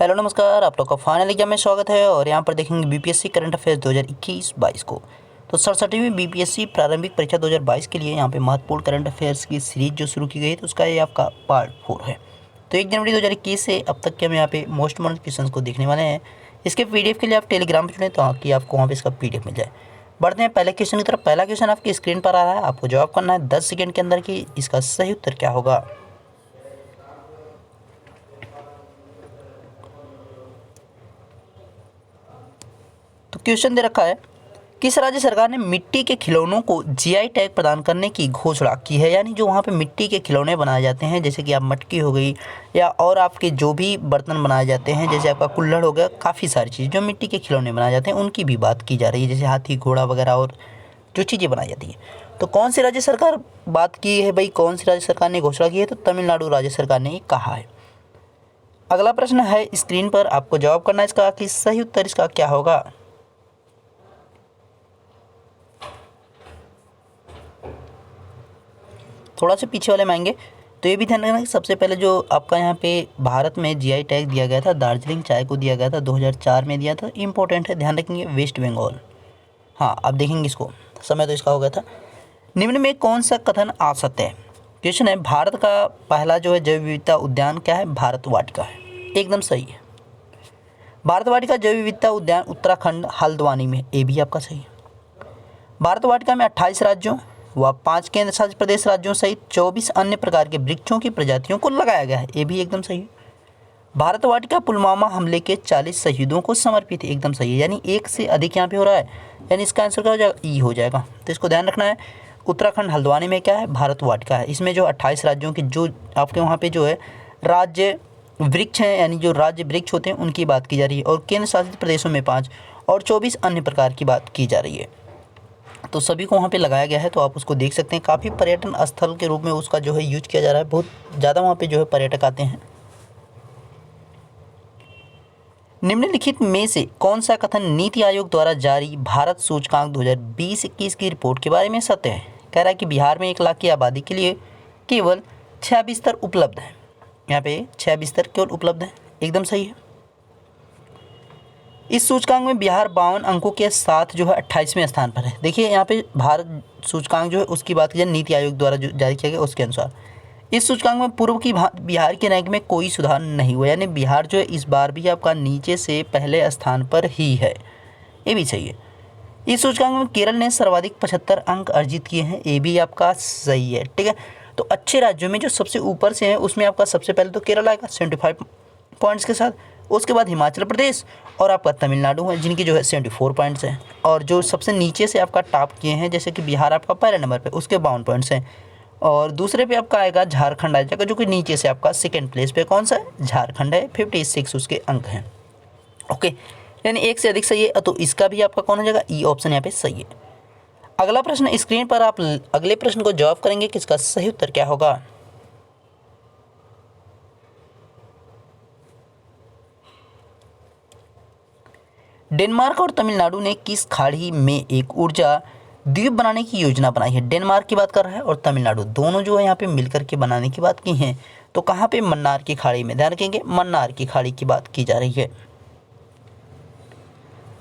Hello नमस्कार, आप लोग का फाइनल एग्जाम में स्वागत है। और यहाँ पर देखेंगे बीपीएससी करंट अफेयर्स 2021-22 को। तो 67वीं बीपीएससी प्रारंभिक परीक्षा 2022 के लिए यहाँ पे महत्वपूर्ण करंट अफेयर्स की सीरीज जो शुरू की गई है, तो उसका ये आपका पार्ट 4 है। तो 1 जनवरी 2021 से अब तक के हम यहाँ पे मोस्ट इम्पोर्टेंट क्वेश्चन को देखने वाले हैं। इसके पीडीएफ के लिए आप टेलीग्राम पर जुड़ें तो कि आपको वहाँ पर इसका पीडीएफ मिल जाए। बढ़ते हैं पहले क्वेश्चन की तरफ। पहला क्वेश्चन आपकी स्क्रीन पर आ रहा है, आपको जवाब करना है 10 सेकेंड के अंदर कि इसका सही उत्तर क्या होगा। तो क्वेश्चन दे रखा है, किस राज्य सरकार ने मिट्टी के खिलौनों को जीआई टैग प्रदान करने की घोषणा की है। यानी जो वहाँ पे मिट्टी के खिलौने बनाए जाते हैं, जैसे कि आप मटकी हो गई या और आपके जो भी बर्तन बनाए जाते हैं, जैसे आपका कुल्हड़ हो गया, काफ़ी सारी चीज़ जो मिट्टी के खिलौने बनाए जाते हैं उनकी भी बात की जा रही है, जैसे हाथी घोड़ा वगैरह और जो चीज़ें बनाई जाती हैं। तो कौन सी राज्य सरकार बात की है भाई, कौन सी राज्य सरकार ने घोषणा की है, तो तमिलनाडु राज्य सरकार ने कहा है। अगला प्रश्न है स्क्रीन पर, आपको जवाब करना है इसका कि सही उत्तर इसका क्या होगा। थोड़ा सा पीछे वाले में आएंगे तो ये भी ध्यान रखना कि सबसे पहले जो आपका यहाँ पे भारत में जीआई टैग दिया गया था, दार्जिलिंग चाय को दिया गया था, 2004 में दिया था। इंपॉर्टेंट है, ध्यान रखेंगे, वेस्ट बंगाल। हाँ, आप देखेंगे इसको, समय तो इसका हो गया था। निम्न में कौन सा कथन असत्य है। क्वेश्चन है, भारत का पहला जो है जैव विविधता उद्यान क्या है, भारत वाटिका है। एकदम सही है, भारत वाटिका जैव विविधता उद्यान उत्तराखंड हल्द्वानी में, ये भी आपका सही है। भारत वाटिका में 28 राज्यों व 5 केंद्र शासित प्रदेश राज्यों सहित 24 अन्य प्रकार के वृक्षों की प्रजातियों को लगाया गया है, ये भी एकदम सही है। भारत वाटिका पुलवामा हमले के 40 शहीदों को समर्पित है, एकदम सही है। यानी एक से अधिक यहाँ पे हो रहा है, यानी इसका आंसर क्या हो जाएगा, ई हो जाएगा। तो इसको ध्यान रखना है। उत्तराखंड हल्द्वानी में क्या है, भारत वाटिका है। इसमें जो 28 राज्यों के जो आपके वहाँ पे जो है राज्य वृक्ष हैं, यानी जो राज्य वृक्ष होते हैं उनकी बात की जा रही है, और केंद्र शासित प्रदेशों में 5 और 24 अन्य प्रकार की बात की जा रही है। तो सभी को वहाँ पे लगाया गया है, तो आप उसको देख सकते हैं। काफ़ी पर्यटन स्थल के रूप में उसका जो है यूज किया जा रहा है, बहुत ज़्यादा वहाँ पे जो है पर्यटक आते हैं। निम्नलिखित में से कौन सा कथन नीति आयोग द्वारा जारी भारत सूचकांक 2020-21 की रिपोर्ट के बारे में सत्य है। कह रहा है कि बिहार में 1 लाख की आबादी के लिए केवल 6 बिस्तर उपलब्ध है। यहाँ पे 6 बिस्तर केवल उपलब्ध है, एकदम सही है। इस सूचकांक में बिहार 52 अंकों के साथ जो है 28वें स्थान पर है। देखिए यहाँ पे भारत सूचकांक जो है उसकी बात की जाए, नीति आयोग द्वारा जो जारी किया गया उसके अनुसार इस सूचकांक में पूर्व की बिहार के रैंक में कोई सुधार नहीं हुआ। यानी बिहार जो है इस बार भी आपका नीचे से पहले स्थान पर ही है, ये भी सही है। इस सूचकांक में केरल ने सर्वाधिक 75 अंक अर्जित किए हैं, ये भी आपका सही है। ठीक है, तो अच्छे राज्यों में जो सबसे ऊपर से है उसमें आपका सबसे पहले तो केरल आएगा 75 पॉइंट्स के साथ, उसके बाद हिमाचल प्रदेश और आपका तमिलनाडु है जिनकी जो है 74 पॉइंट्स हैं। और जो सबसे नीचे से आपका टॉप किए हैं, जैसे कि बिहार आपका पहले नंबर पे, उसके 52 पॉइंट्स हैं। और दूसरे पे आपका आएगा झारखंड आ जाएगा, जो कि नीचे से आपका सेकंड प्लेस पे कौन सा है, झारखंड है, 56 उसके अंक हैं। ओके, यानी एक से अधिक सही है, तो इसका भी आपका कौन हो जाएगा, ई ऑप्शन यहाँ पे सही है। अगला प्रश्न स्क्रीन पर, आप अगले प्रश्न को जवाब करेंगे कि इसका सही उत्तर क्या होगा। डेनमार्क और तमिलनाडु ने किस खाड़ी में एक ऊर्जा द्वीप बनाने की योजना बनाई है। डेनमार्क की बात कर रहा है और तमिलनाडु दोनों जो है यहाँ पे मिलकर के बनाने की बात की है। तो कहाँ पे, मन्नार की खाड़ी में, ध्यान रखेंगे मन्नार की खाड़ी की बात की जा रही है।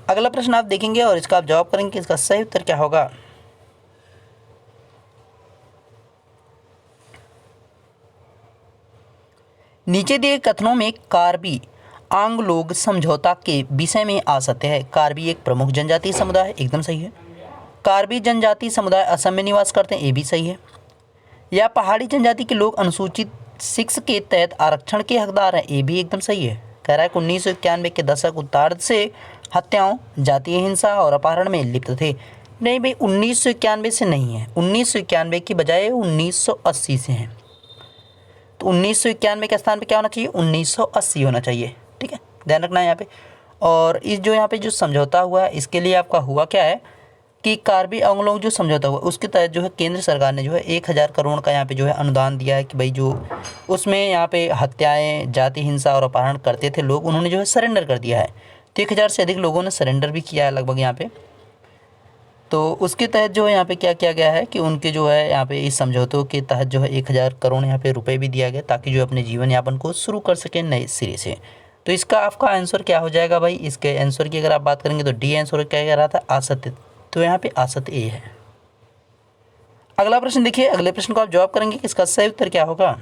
अगला प्रश्न आप देखेंगे और इसका आप जवाब करेंगे, इसका सही उत्तर क्या होगा। नीचे दिए कथनों में कार्बी आंगलोग समझौता के विषय में असत्य है। कार्बी एक प्रमुख जनजातीय समुदाय है, एकदम सही है। कार्बी जनजातीय समुदाय असम में निवास करते हैं, ये भी सही है। या पहाड़ी जनजाति के लोग अनुसूचित 6 के तहत आरक्षण के हकदार हैं, ये भी एकदम सही है। कह रहा है कि 1991 के दशक उत्तरार्ध से हत्याओं, जातीय हिंसा और अपहरण में लिप्त थे। नहीं भाई, 1991 से नहीं है, 1991 की बजाय 1980 से हैं। तो 1991 के स्थान पे क्या होना चाहिए, 1980 होना चाहिए। ठीक है, ध्यान रखना है यहाँ पे। और इस जो यहाँ पे जो समझौता हुआ है, इसके लिए आपका हुआ क्या है कि कार्बी आंगलोग जो समझौता हुआ उसके तहत जो है केंद्र सरकार ने जो है 1000 करोड़ का यहाँ पे जो है अनुदान दिया है कि भाई जो उसमें यहाँ पे हत्याएं, जाति हिंसा और अपहरण करते थे लोग, उन्होंने जो है सरेंडर कर दिया है। तो 1000 से अधिक लोगों ने सरेंडर भी किया है लगभग यहाँ पे। तो उसके तहत जो है यहाँ पे क्या किया गया है कि उनके जो है यहाँ पे इस समझौतों के तहत जो है 1000 करोड़ यहाँ पे रुपए भी दिया गया, ताकि जो अपने जीवन यापन को शुरू कर सकें नए सिरे से। तो इसका आपका आंसर क्या हो जाएगा भाई? इसके आंसर की अगर आप बात करेंगे तो डी आंसर क्या कह रहा था? असत्य। तो यहाँ पे असत्य ए है। अगला प्रश्न देखिए, अगले प्रश्न को आप जवाब करेंगे कि इसका सही उत्तर क्या होगा?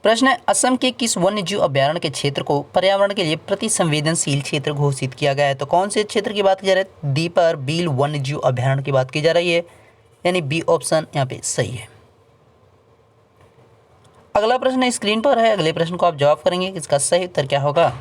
प्रश्न है, असम के किस वन्य जीव अभ्यारण्य के क्षेत्र को पर्यावरण के लिए प्रति संवेदनशील क्षेत्र घोषित किया गया है? तो कौन से क्षेत्र की बात की जा रही है? दीपर बील वन्य जीव अभ्यारण्य की बात की जा रही है, यानी बी ऑप्शन यहाँ पे सही है। अगला प्रश्न स्क्रीन पर है, अगले प्रश्न को आप जवाब करेंगे कि इसका सही उत्तर क्या होगा?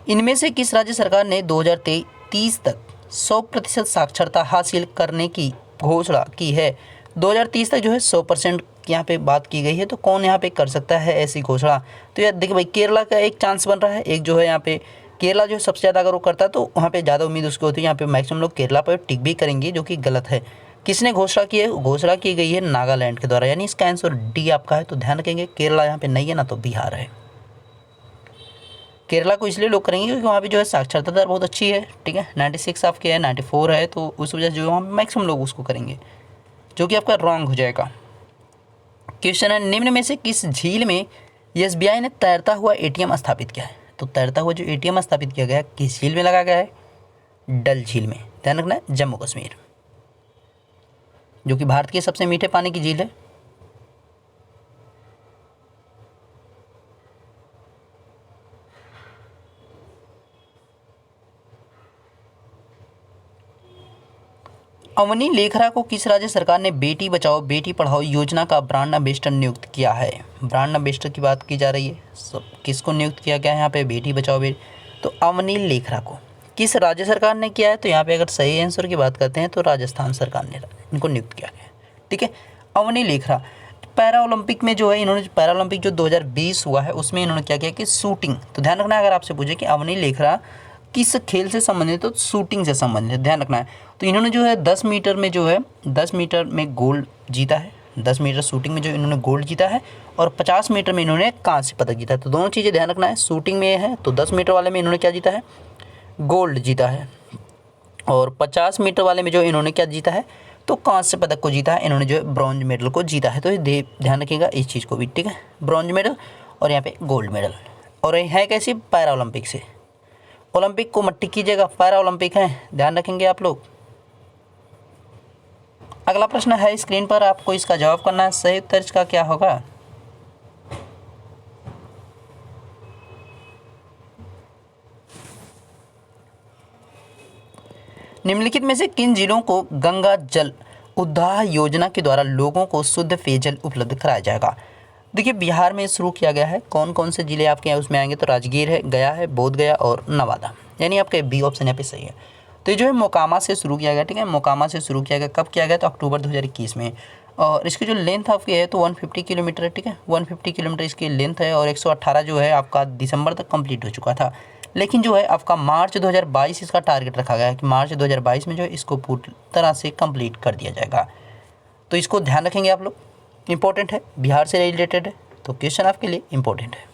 इनमें से किस राज्य सरकार ने 2030 तक 100% साक्षरता हासिल करने की घोषणा की है? 2030 तक जो है 100% यहाँ पे बात की गई है। तो कौन यहाँ पे कर सकता है ऐसी घोषणा? तो यार देखिए भाई, केरला का एक चांस बन रहा है, एक जो है यहाँ पे केरला जो सबसे ज़्यादा अगर वो करता है तो वहाँ पे ज़्यादा उम्मीद उसकी होती है। यहाँ पे मैक्सिमम लोग केरला पर टिक भी करेंगे, जो कि गलत है। किसने घोषणा की है? घोषणा की गई है नागालैंड के द्वारा, यानी इसका आंसर डी आपका है। तो ध्यान रखेंगे, केरला यहाँ पे नहीं है ना, तो बिहार है। केरला को इसलिए लोग करेंगे क्योंकि वहाँ पे जो है साक्षरता दर बहुत अच्छी है, ठीक है। 96 आपके है, 94 है, तो उस वजह से जो है वहाँ मैक्सिमम लोग उसको करेंगे, जो कि आपका रॉन्ग हो जाएगा। क्वेश्चन है, निम्न में से किस झील में एसबीआई ने तैरता हुआ एटीएम स्थापित किया है? तो तैरता हुआ जो एटीएम स्थापित किया गया है किस झील में लगा गया है? डल झील में। ध्यान रखना है, जम्मू कश्मीर, जो कि भारत की सबसे मीठे पानी की झील है। अवनी लेखरा को किस राज्य सरकार ने बेटी बचाओ बेटी पढ़ाओ योजना का ब्रांड एम्बेसडर नियुक्त किया है? ब्रांड एम्बेसडर की बात की जा रही है, सब किसको नियुक्त किया गया है यहाँ पे? बेटी बचाओ बेटी, तो अवनी लेखरा को किस राज्य सरकार ने किया है? तो यहाँ पे अगर सही आंसर की बात करते हैं तो राजस्थान सरकार ने इनको नियुक्त किया गया है, ठीक है। अवनी लेखरा पैरा ओलंपिक में जो है, इन्होंने पैरा ओलंपिक जो 2020 हुआ है उसमें इन्होंने क्या किया कि शूटिंग। तो ध्यान रखना है, अगर आपसे पूछे कि अवनी लेखरा किस खेल से संबंधित, तो शूटिंग से संबंधित, ध्यान रखना है। तो इन्होंने जो है 10 मीटर में जो है 10 मीटर में गोल्ड जीता है, 10 मीटर शूटिंग में जो इन्होंने गोल्ड जीता है, और 50 मीटर में इन्होंने कांस्य पदक जीता है। तो दोनों चीज़ें ध्यान रखना है। शूटिंग में है तो 10 मीटर वाले में इन्होंने क्या जीता है? गोल्ड जीता है, और 50 मीटर वाले में जो इन्होंने क्या जीता है? तो कांस्य पदक को जीता है, इन्होंने जो है ब्रॉन्ज मेडल को जीता है। तो ये ध्यान रखिएगा इस चीज़ को भी, ठीक है। ब्रॉन्ज मेडल और यहाँ पे गोल्ड मेडल, और ये है कैसी? पैरा ओलंपिक से। ओलंपिक को मत टिक कीजिएगा, पैरा ओलंपिक है, ध्यान रखेंगे आप लोग। अगला प्रश्न है स्क्रीन पर, आपको इसका जवाब करना है। सही उत्तर इसका क्या होगा? निम्नलिखित में से किन जिलों को गंगा जल उद्धार योजना के द्वारा लोगों को शुद्ध पेयजल उपलब्ध कराया जाएगा? देखिए, बिहार में शुरू किया गया है। कौन कौन से जिले आपके यहाँ उसमें आएंगे? तो राजगीर है, गया है, बोध गया और नवादा, यानी आपका बी ऑप्शन यहाँ पे सही है। तो ये जो है मोकामा से शुरू किया गया, ठीक है। मोकामा से शुरू किया गया, कब किया गया? तो अक्टूबर 2021 में। और इसकी जो लेंथ आपकी है तो 150 किलोमीटर है, ठीक है। 150 किलोमीटर इसकी लेंथ है, और 118 जो है आपका दिसंबर तक कंप्लीट हो चुका था। लेकिन जो है आपका मार्च 2022 इसका टारगेट रखा गया है कि मार्च 2022 में जो है इसको पूरी तरह से कंप्लीट कर दिया जाएगा। तो इसको ध्यान रखेंगे आप लोग, इंपॉर्टेंट है, बिहार से रिलेटेड है, तो क्वेश्चन आपके लिए इंपॉर्टेंट है।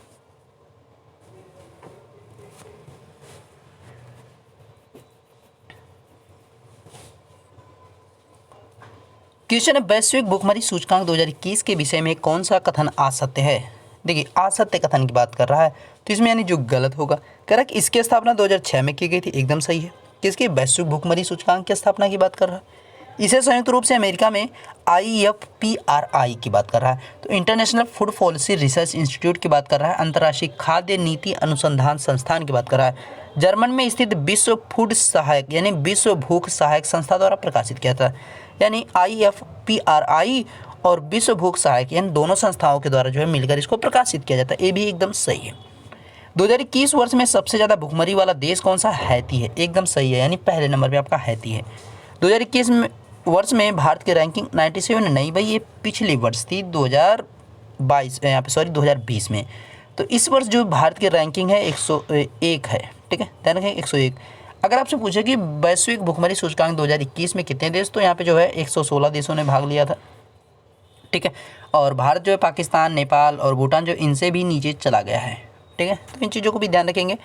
क्वेश्चन है, वैश्विक भुखमरी सूचकांक 2021 के विषय में कौन सा कथन असत्य है? देखिए, असत्य कथन की बात कर रहा है, तो इसमें यानी जो गलत होगा। कह रहा है कि इसकी स्थापना 2006 में की गई थी, एकदम सही है। किसकी? वैश्विक भुखमरी सूचकांक की स्थापना की बात कर रहा है। इसे संयुक्त रूप से अमेरिका में IFPRI की बात कर रहा है, तो international food policy research institute की बात कर रहा है। अंतर्राष्ट्रीय खाद्य नीति अनुसंधान संस्थान की बात कर रहा है। जर्मन में स्थित विश्व फूड सहायक यानी विश्व भूख सहायक संस्था द्वारा प्रकाशित किया था, यानी IFPRI और विश्व भूख सहायक, यानी दोनों संस्थाओं के द्वारा जो है मिलकर इसको प्रकाशित किया जाता है। ये भी एकदम सही है। 2021 वर्ष में सबसे ज़्यादा भुखमरी वाला देश कौन सा? हैती है, एकदम सही है, यानी पहले नंबर पे आपका हैती है। 2021 वर्ष में भारत की रैंकिंग 97 नहीं भाई, ये पिछली वर्ष थी 2022 यहाँ पे, सॉरी 2020 में। तो इस वर्ष जो भारत की रैंकिंग है 101 है, ठीक है, ध्यान रखें 101। अगर आपसे पूछे कि वैश्विक भुखमरी सूचकांक 2021 में कितने देश, तो यहाँ पे जो है 116 देशों ने भाग लिया था, ठीक है। और भारत जो है पाकिस्तान, नेपाल और भूटान जो इनसे भी नीचे चला गया है, ठीक है। तो इन चीज़ों को भी ध्यान रखेंगे,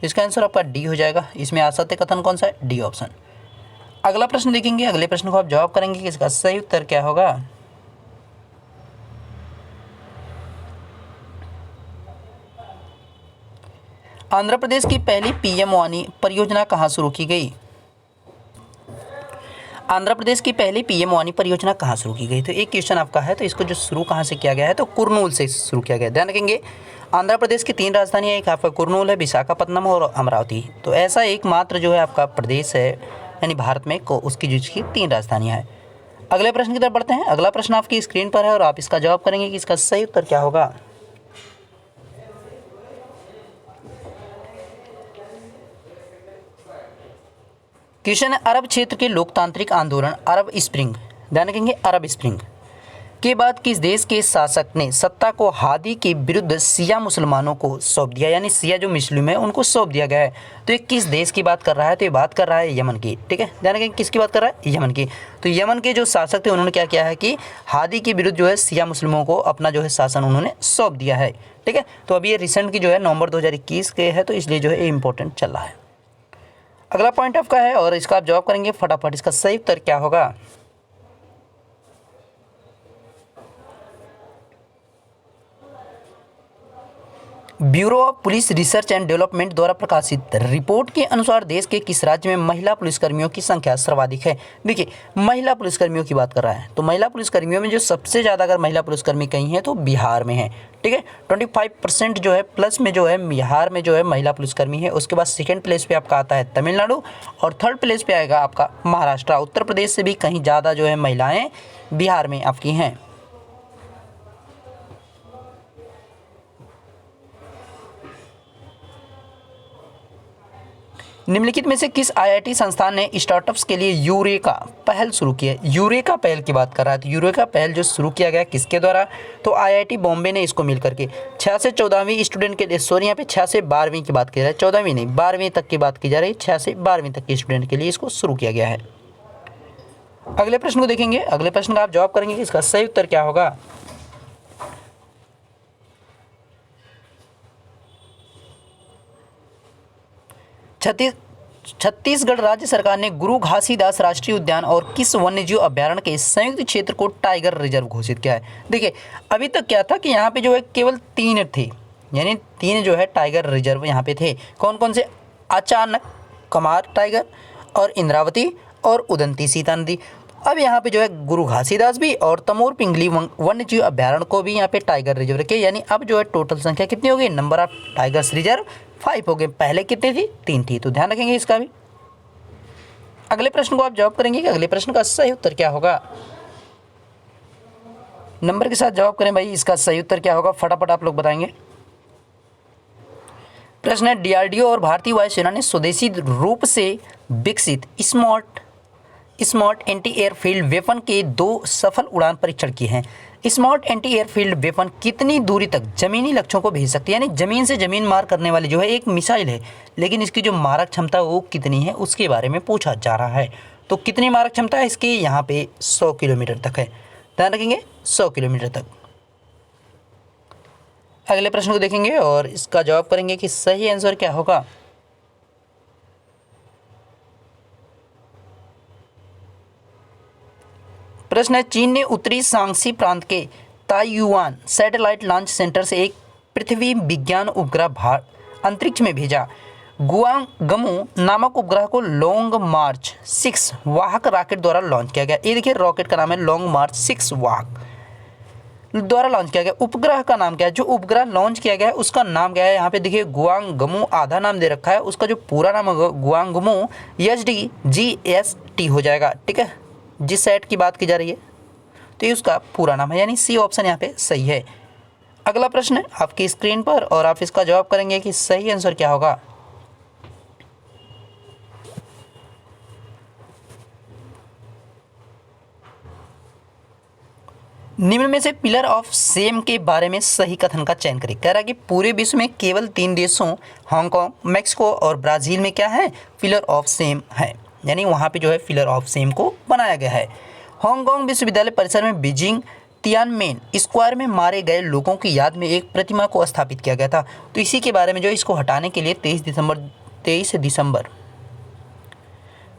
तो इसका आंसर आपका डी हो जाएगा। इसमें असत्य कथन कौन सा है? D option. अगला प्रश्न देखेंगे, अगले प्रश्न को आप जवाब करेंगे कि इसका सही उत्तर क्या होगा। आंध्र प्रदेश की पहली पीएम वानी परियोजना कहाँ शुरू की गई? आंध्र प्रदेश की पहली पीएम वानी परियोजना कहाँ शुरू की गई? तो एक क्वेश्चन आपका है, तो इसको जो शुरू कहाँ से किया गया है, तो कुरनूल से शुरू किया गया। ध्यान रखेंगे, आंध्र प्रदेश की 3 राजधानियाँ, एक आपका कुरनूल है, विशाखापत्तनम और अमरावती। तो ऐसा एकमात्र जो है आपका प्रदेश है यानी भारत में को उसकी जिसकी 3 राजधानियाँ हैं। अगले प्रश्न की तरफ बढ़ते हैं। अगला प्रश्न आपकी स्क्रीन पर है और आप इसका जवाब करेंगे कि इसका सही उत्तर क्या होगा। क्वेश्चन है, अरब क्षेत्र के लोकतांत्रिक आंदोलन अरब स्प्रिंग, ध्यान रखेंगे अरब स्प्रिंग के बाद किस देश के शासक ने सत्ता को हादी के विरुद्ध शिया मुसलमानों को सौंप दिया, यानी शिया जो मुस्लिम है उनको सौंप दिया गया है। तो ये किस देश की बात कर रहा है? तो ये बात कर रहा है यमन की। ठीक है, ध्यान रखेंगे किसकी बात कर रहा है? यमन की। तो यमन के जो शासक थे उन्होंने क्या किया है कि हादी के विरुद्ध जो है शिया मुस्लिमों को अपना जो है शासन उन्होंने सौंप दिया है। ठीक है, तो अभी ये रिसेंट की जो है नवंबर 2021 के है, तो इसलिए जो है ये इंपॉर्टेंट चल रहा है। अगला पॉइंट आपका है और इसका आप जवाब करेंगे फटाफट। इसका सही उत्तर क्या होगा? Bureau of police research and development द्वारा प्रकाशित रिपोर्ट के अनुसार देश के किस राज्य में महिला पुलिसकर्मियों की संख्या सर्वाधिक है? देखिए, महिला पुलिसकर्मियों की बात कर रहा है, तो महिला पुलिसकर्मियों में जो सबसे ज़्यादा अगर महिला पुलिसकर्मी कहीं हैं तो बिहार में है। ठीक है, 25% जो है प्लस में जो है बिहार में जो है महिला पुलिसकर्मी है। उसके बाद सेकेंड प्लेस पे आपका आता है तमिलनाडु और थर्ड प्लेस पे आएगा आपका महाराष्ट्र। उत्तर प्रदेश से भी कहीं ज़्यादा जो है महिलाएँ बिहार में आपकी हैं। निम्नलिखित में से किस आईआईटी संस्थान ने स्टार्टअप्स के लिए यूरेका पहल शुरू की है? यूरेका पहल की बात कर रहा है, तो यूरेका पहल जो शुरू किया गया किसके द्वारा? तो आईआईटी बॉम्बे ने इसको मिल करके 6 से 14वीं स्टूडेंट के लिए, सॉरी यहाँ पे 6 से 12वीं की बात की जा रही है, 14वीं नहीं 12वीं तक की बात की जा रही है, 6 से 12वीं तक के स्टूडेंट के लिए इसको शुरू किया गया है। अगले प्रश्न को देखेंगे, अगले प्रश्न का आप जवाब करेंगे कि इसका सही उत्तर क्या होगा। छत्तीसगढ़ राज्य सरकार ने गुरु घासीदास राष्ट्रीय उद्यान और किस वन्यजीव अभ्यारण्य के संयुक्त क्षेत्र को टाइगर रिजर्व घोषित किया है? देखिए, अभी तक क्या था कि यहाँ पे जो है केवल 3 थे, यानी 3 जो है टाइगर रिजर्व यहाँ पे थे। कौन कौन से? अचानक कमार टाइगर और इंद्रावती और उदंती सीता नदी। अब यहाँ पे जो है गुरु घासीदास भी और तमोर पिंगली वन्यजीव अभ्यारण्य को भी यहाँ पे टाइगर रिजर्व रखे, यानी अब जो है टोटल संख्या कितनी हो गई? नंबर ऑफ टाइगर्स रिजर्व 5 हो गए। पहले कितनी थी? 3 थी। तो ध्यान रखेंगे इसका भी। अगले प्रश्न को आप जवाब करेंगे कि अगले प्रश्न का सही उत्तर क्या होगा। नंबर के साथ जवाब करें भाई, इसका सही उत्तर क्या होगा फटाफट आप लोग बताएंगे। प्रश्न है, डीआरडीओ और भारतीय वायुसेना ने स्वदेशी रूप से विकसित स्मार्ट एंटी एयरफील्ड वेपन के 2 सफल उड़ान परीक्षण किए हैं। स्मार्ट एंटी एयरफील्ड वेपन कितनी दूरी तक जमीनी लक्ष्यों को भेज सकती है, यानी जमीन से जमीन मार करने वाली जो है एक मिसाइल है, लेकिन इसकी जो मारक क्षमता वो कितनी है उसके बारे में पूछा जा रहा है। तो कितनी मारक क्षमता है इसकी? यहाँ पे 100 किलोमीटर तक है। ध्यान रखेंगे 100 किलोमीटर तक। अगले प्रश्न को देखेंगे और इसका जवाब करेंगे कि सही आंसर क्या होगा। प्रश्न है, चीन ने उत्तरी शांक्सी प्रांत के ताइयुआन सैटेलाइट लॉन्च सेंटर से एक पृथ्वी विज्ञान उपग्रह अंतरिक्ष में भेजा। गुआंगमू नामक उपग्रह को लॉन्ग मार्च 6 वाहक रॉकेट द्वारा लॉन्च किया गया। ये देखिए रॉकेट का नाम है लॉन्ग मार्च 6 वाहक द्वारा लॉन्च किया गया। उपग्रह का नाम क्या है? जो उपग्रह लॉन्च किया गया है उसका नाम क्या है? यहाँ पे देखिए गुआंगमू आधा नाम दे रखा है, उसका जो पूरा नाम होगा गुआंगमू HDGST हो जाएगा। ठीक है, जिस सेट की बात की जा रही है तो ये उसका पूरा नाम है, यानी सी ऑप्शन यहाँ पे सही है। अगला प्रश्न है आपकी स्क्रीन पर और आप इसका जवाब करेंगे कि सही आंसर क्या होगा। निम्न में से पिलर ऑफ सेम के बारे में सही कथन का चयन करें। कह रहा है कि पूरे विश्व में केवल 3 देशों हांगकांग, मैक्सिको और ब्राज़ील में क्या है? पिलर ऑफ सेम है, यानी वहाँ पे जो है पिलर ऑफ सेम को बनाया गया है। हांगकांग विश्वविद्यालय परिसर में बीजिंग तियानमेन स्क्वायर में मारे गए लोगों की याद में एक प्रतिमा को स्थापित किया गया था। तो इसी के बारे में जो इसको हटाने के लिए 23 दिसंबर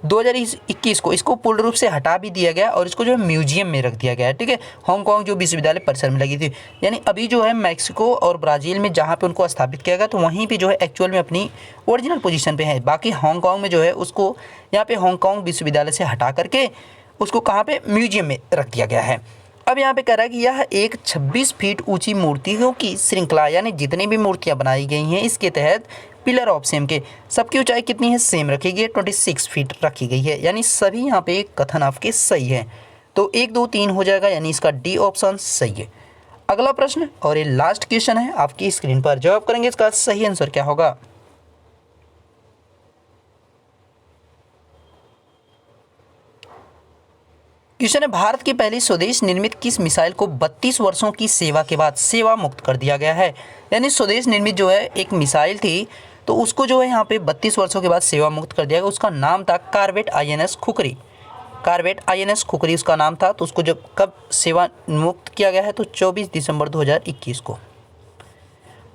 2021 को इसको पूर्ण रूप से हटा भी दिया गया और इसको जो है म्यूजियम में रख दिया गया है। ठीक है, हांगकांग जो विश्वविद्यालय परिसर में लगी थी। यानी अभी जो है मैक्सिको और ब्राज़ील में जहाँ पे उनको स्थापित किया गया तो वहीं पे जो है एक्चुअल में अपनी ओरिजिनल पोजीशन पे है। बाकी हांगकांग में जो है उसको यहाँ पे हांगकांग विश्वविद्यालय से हटा करके उसको कहाँ पे म्यूजियम में रख दिया गया है। अब यहाँ पे कह रहा है कि यह एक 26 फीट ऊंची मूर्तियों की श्रृंखला, यानी जितनी भी मूर्तियाँ बनाई गई हैं इसके तहत पिलर ऑफ सेम के सबकी ऊंचाई कितनी है, सेम रखी गई है, 26 फीट रखी गई है। यानी सभी यहाँ पे कथन आपके सही है। तो 1 2 3 हो जाएगा, यानी इसका डी ऑप्शन सही है। अगला प्रश्न और ये लास्ट क्वेश्चन है आपकी स्क्रीन पर, जवाब करेंगे इसका सही आंसर क्या होगा। क्वेश्चन है, भारत की पहली स्वदेश निर्मित किस मिसाइल को 32 वर्षों की सेवा के बाद सेवा मुक्त कर दिया गया है। यानी स्वदेश निर्मित जो है एक मिसाइल थी तो उसको जो है यहाँ पे 32 वर्षों के बाद सेवा मुक्त कर दिया गया। उसका नाम था corvette INS khukri. Corvette INS khukri उसका नाम था। तो उसको जब कब सेवा मुक्त किया गया है तो 24 दिसंबर 2021 को।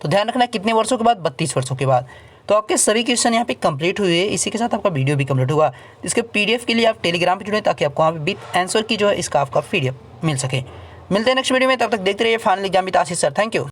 तो ध्यान रखना कितने वर्षों के बाद, 32 वर्षों के बाद। तो आपके सभी क्वेश्चन यहाँ पे कंप्लीट हुए। इसी के साथ आपका वीडियो भी कंप्लीट हुआ। इसके PDF के लिए आप टेलीग्राम पे जुड़ें ताकि आपको वहाँ पे विद आंसर की जो है इसका आपका PDF मिल सके। मिलते हैं नेक्स्ट वीडियो में, तब तक देखते रहिए final exam with Ashish sir. Thank you.